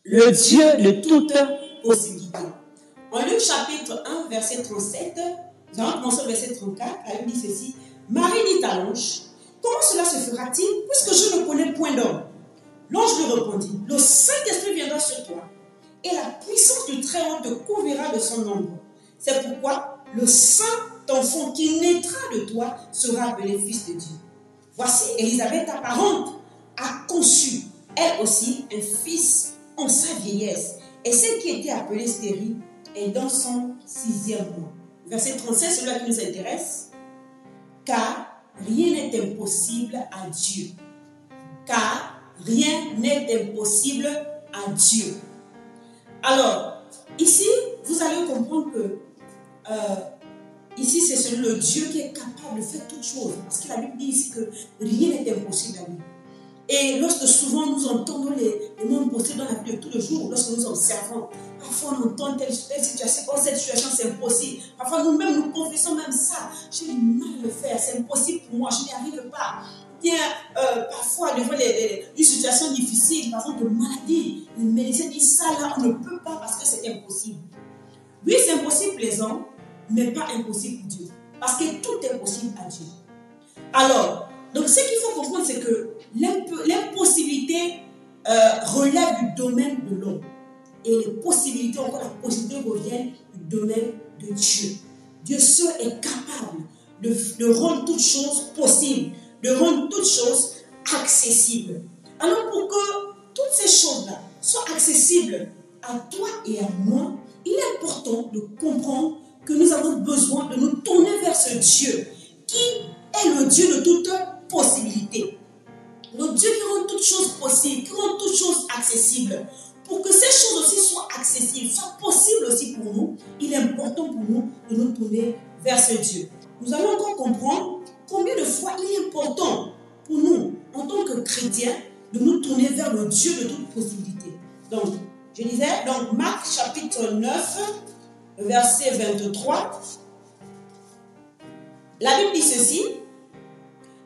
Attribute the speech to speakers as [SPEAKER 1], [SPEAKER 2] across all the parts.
[SPEAKER 1] le Dieu de toute possibilité.
[SPEAKER 2] En Luc chapitre 1, verset 37, nous allons commencer au verset 34, la Bible dit ceci. Marie dit à l'ange, comment cela se fera-t-il puisque je ne connais point d'homme? L'ange lui répondit, le Saint-Esprit viendra sur toi et la puissance du Très-Haut te couvrira de son ombre. C'est pourquoi le Saint-Enfant qui naîtra de toi sera appelé Fils de Dieu. Voici, Élisabeth, ta parente, a conçu, elle aussi, un fils en sa vieillesse. Et celle qui était appelée stérile est dans son 6e mois. Verset 37, celui-là qui nous intéresse. Car rien n'est impossible à Dieu. Car rien n'est impossible à Dieu. Alors, ici, vous allez comprendre que ici, c'est celui le Dieu qui est capable de faire toutes choses. Parce que la Bible dit ici que rien n'est impossible à lui. Et lorsque souvent nous entendons les mots impossibles dans la vie de tous les jours, lorsque nous observons, parfois on entend telle situation, oh cette situation c'est impossible. Parfois nous-mêmes nous confessons même ça. J'ai du mal à le faire, c'est impossible pour moi, je n'y arrive pas. Bien, parfois devant une situation difficile, par exemple de maladie, les médecins disent ça là, on ne peut pas parce que c'est impossible. Oui, c'est impossible pour les hommes, mais pas impossible pour Dieu. Parce que tout est possible à Dieu. Alors, donc ce qu'il faut comprendre, c'est que l'impossibilité relève du domaine de l'homme. Et les possibilités, encore la possibilité revient du domaine de Dieu. Dieu seul est capable de rendre toutes choses possibles, de rendre toutes choses accessibles. Alors pour que toutes ces choses-là soient accessibles à toi et à moi, il est important de comprendre que nous avons besoin de nous tourner vers ce Dieu qui est le Dieu de toute possibilité. Le Dieu qui rend toutes choses possibles, qui rend toutes choses accessibles. Pour que ces choses aussi soient accessibles, soient possibles aussi pour nous, il est important pour nous de nous tourner vers ce Dieu. Nous allons encore comprendre combien de fois il est important pour nous, en tant que chrétiens, de nous tourner vers le Dieu de toute possibilité. Donc, je disais, donc Marc chapitre 9, verset 23, la Bible dit ceci,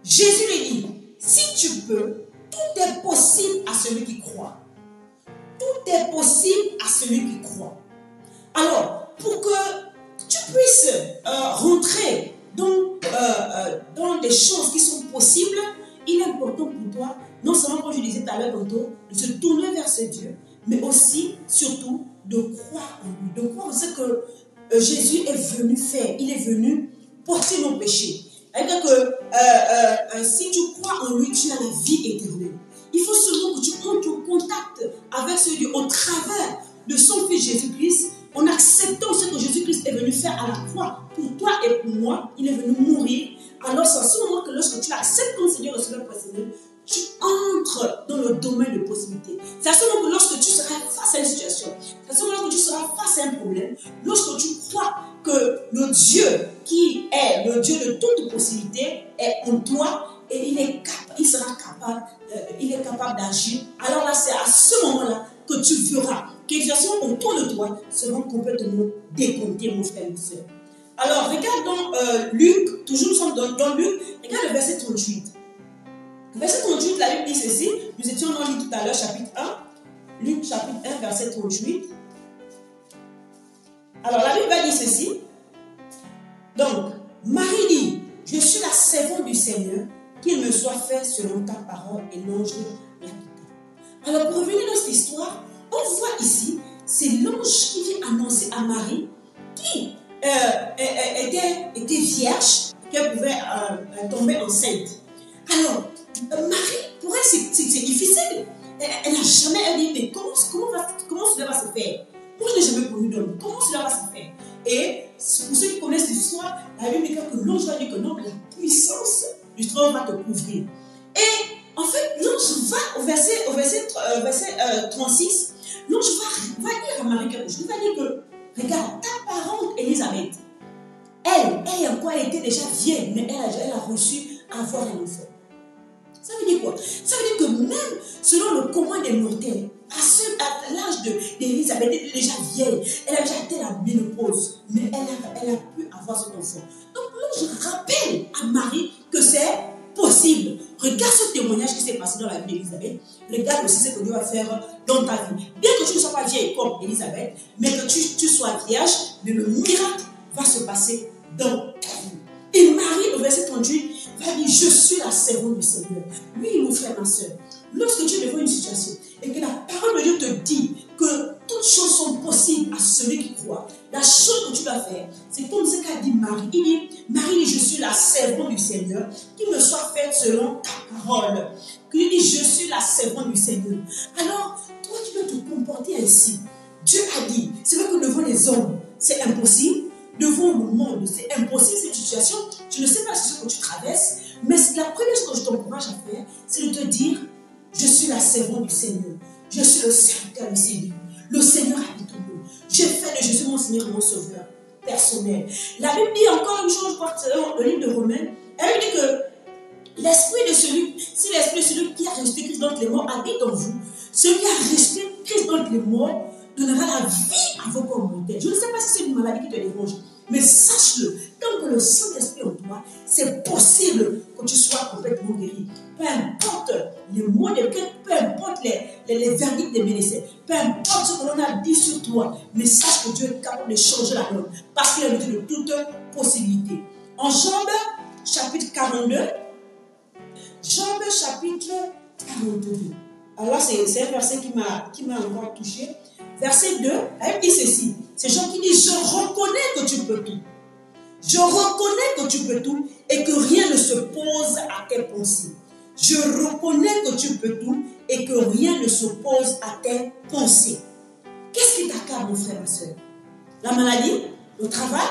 [SPEAKER 2] Jésus lui dit, si tu peux, tout est possible à celui qui croit. Tout est possible à celui qui croit. Alors, pour que tu puisses rentrer dans des choses qui sont possibles, il est important pour toi, non seulement comme je disais tout à l'heure tantôt, de se tourner vers ce Dieu, mais aussi, surtout, de croire en lui, de croire en ce que Jésus est venu faire. Il est venu porter nos péchés. C'est-à-dire que si tu crois en lui, tu as la vie éternelle. Il faut seulement que tu entres en contact avec ce Dieu au travers de son Fils Jésus-Christ, en acceptant ce que Jésus-Christ est venu faire à la croix pour toi et pour moi. Il est venu mourir. Alors c'est à ce moment que lorsque tu l'acceptes comme Seigneur et Sauveur personnel, tu entres dans le domaine de possibilités. C'est à ce moment que lorsque tu seras face à une situation, c'est à ce moment que tu seras face à un problème, lorsque tu crois que le Dieu qui est le Dieu de toute possibilité est en toi et il sera capable d'agir. Alors là, c'est à ce moment-là que tu verras que les situations autour de toi seront complètement décomptées, mon frère et ma soeur. Alors, regarde dans Luc, toujours nous sommes dans Luc, regarde le verset 38. Verset 38, la Bible dit ceci, nous étions dans Luc tout à l'heure, chapitre 1, Luc chapitre 1, verset 38. Alors, la Bible va dire ceci. Donc, Marie dit, je suis la servante du Seigneur, qu'il me soit fait selon ta parole, et l'ange l'a quitté. Alors, pour revenir dans cette histoire, on voit ici, c'est l'ange qui vient annoncer à Marie, qui était vierge, qu'elle pouvait tomber enceinte. Alors, Marie, pour elle, c'est difficile. Elle n'a jamais, elle dit, mais comment cela va se faire? Moi, je n'ai jamais connu d'homme. Comment cela va se faire? Et pour ceux qui connaissent l'histoire, la Bible dit que l'ange va dire que non, la puissance du trône va te couvrir. Et en fait, l'ange va au verset 36, l'ange va dire à Marie quelque chose. Il va dire que, regarde, ta parente Élisabeth, elle était déjà vieille, mais elle a reçu avoir un enfant. Ça veut dire quoi? Ça veut dire que même selon le commun des mortels, à l'âge d'Élisabeth, elle était déjà vieille, elle a déjà été la ménopause, mais elle a pu avoir cet enfant. Donc l'ange rappelle à Marie que c'est possible. Regarde ce témoignage qui s'est passé dans la vie d'Élisabeth, regarde aussi ce que Dieu va faire dans ta vie. Bien que que tu ne sois pas vieille comme Élisabeth, mais que tu sois vierge, mais le miracle va se passer dans ta vie. Et Marie, au verset 38, va dire, je suis la servante du Seigneur. Oui, mon frère, ma soeur, lorsque tu es devant une situation et que la parole de Dieu te dit que toutes choses sont possibles à celui qui croit, la chose que tu dois faire, c'est comme ce qu'a dit Marie. Il dit, Marie dit, je suis la servante du Seigneur, qu'il me soit faite selon ta parole. Il dit, je suis la servante du Seigneur. Alors, toi, tu dois te comporter ainsi. Dieu a dit, c'est vrai que devant les hommes, c'est impossible. Devant le monde, c'est impossible cette situation. Je ne sais pas ce que tu traverses, mais la première chose que je t'encourage à faire, c'est de te dire, je suis la servante du Seigneur. Je suis le serviteur du Seigneur. Le Seigneur habite en nous. Je fais de Jésus mon Seigneur et mon Sauveur personnel. La Bible dit encore une chose, je crois que c'est dans le livre de Romains. Elle dit que l'esprit de celui qui a rejeté Christ d'entre les morts habite en vous. Celui qui a rejeté Christ d'entre les morts donnera la vie à vos corps mortels. Je ne sais pas si c'est une maladie qui te dérange, mais sache-le, tant que le Saint-Esprit en toi, c'est possible que tu sois complètement guéri. Peu importe les mots de quelqu'un, peu importe les verdicts des médecins, peu importe ce que l'on a dit sur toi, mais sache que Dieu est capable de changer la donne, parce qu'il a le Dieu de toute possibilité. En Job, chapitre 42, Job, chapitre 42. Alors c'est un verset qui m'a encore touché. Verset 2, elle dit ceci. C'est Jean qui dit, je reconnais que tu peux tout. Je reconnais que tu peux tout et que rien ne se pose à tes pensées. Je reconnais que tu peux tout et que rien ne s'oppose à tes pensées. Qu'est-ce qui t'accable, mon frère, ma soeur? La maladie, le travail,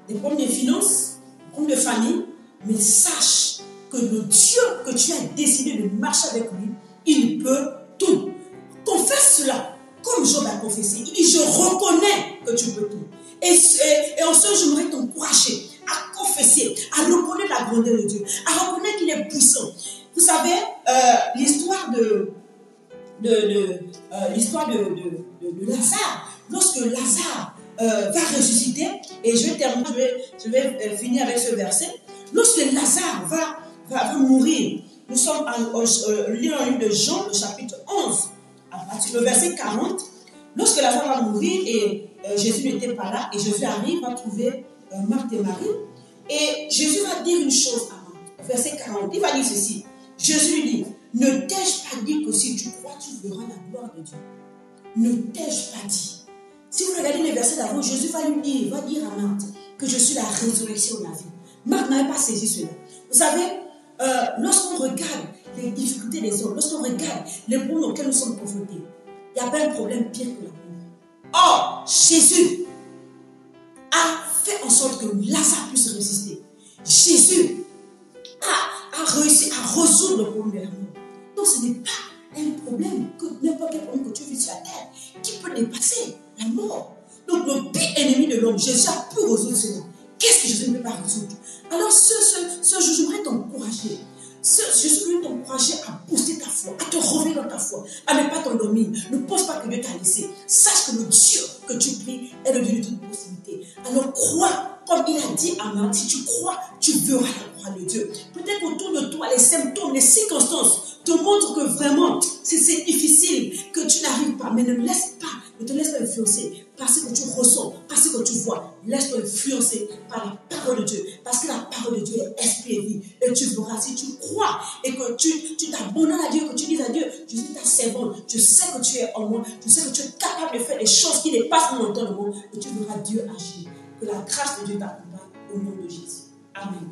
[SPEAKER 2] les problèmes de finances, les problèmes de famille. Mais sache que le Dieu que tu as décidé de marcher avec lui, il peut tout. Confesse cela, comme Job a confessé. Il dit, je reconnais que tu peux tout. Et en ce, j'aimerais t'encourager à confesser, à reconnaître la grandeur de Dieu, à reconnaître qu'il est puissant. Vous savez, l'histoire de Lazare, lorsque Lazare va ressusciter, et je vais finir avec ce verset, lorsque Lazare va mourir, nous sommes dans le livre de Jean, le chapitre 11, à partir du verset 40, lorsque Lazare va mourir et Jésus n'était pas là, et Jésus arrive, va trouver Marthe et Marie, et Jésus va dire une chose à Marthe, verset 40, il va dire ceci, Jésus lui dit, ne t'ai-je pas dit que si tu crois, tu verras la gloire de Dieu? Ne t'ai-je pas dit? Si vous regardez les versets d'avant, Jésus va dire à Marthe que je suis la résurrection de la vie. Marthe n'avait pas saisi cela. Vous savez, lorsqu'on regarde les difficultés des hommes, lorsqu'on regarde les problèmes auxquels nous sommes confrontés, il n'y a pas un problème pire que la mort. Or, Jésus a fait en sorte que Lazare puisse résister. Jésus a réussi à résoudre le problème de la mort. Donc, ce n'est pas un problème, n'importe quel problème que tu vis sur la terre, qui peut dépasser la mort. Donc, le pire ennemi de l'homme, Jésus a pu résoudre cela. Qu'est-ce que Jésus ne peut pas résoudre? Alors, ce jour, j'aimerais t'encourager. Je voudrais t'encourager à booster ta foi, à te revenir dans ta foi, à ne pas t'endormir. Ne pense pas que Dieu t'a laissé. Sache que le Dieu que tu pries est le Dieu de toute possibilité. Alors crois, comme il a dit à Marthe, si tu crois, tu verras la gloire de Dieu. Peut-être autour de toi, les symptômes, les circonstances te montrent que vraiment, c'est difficile, que tu n'arrives pas, mais ne te laisse pas influencer par ce que tu ressens, par ce que tu vois. Laisse-toi influencer par la parole de Dieu, parce que la parole de Dieu est esprit et vie. Et tu verras, si tu crois et que tu t'abandonnes à Dieu, que tu dis à Dieu, je suis ta servante, je sais que tu es en moi, je sais que tu es capable de faire des choses qui dépassent mon entendement, et tu verras Dieu agir. Que la grâce de Dieu t'accompagne au nom de Jésus. Amen.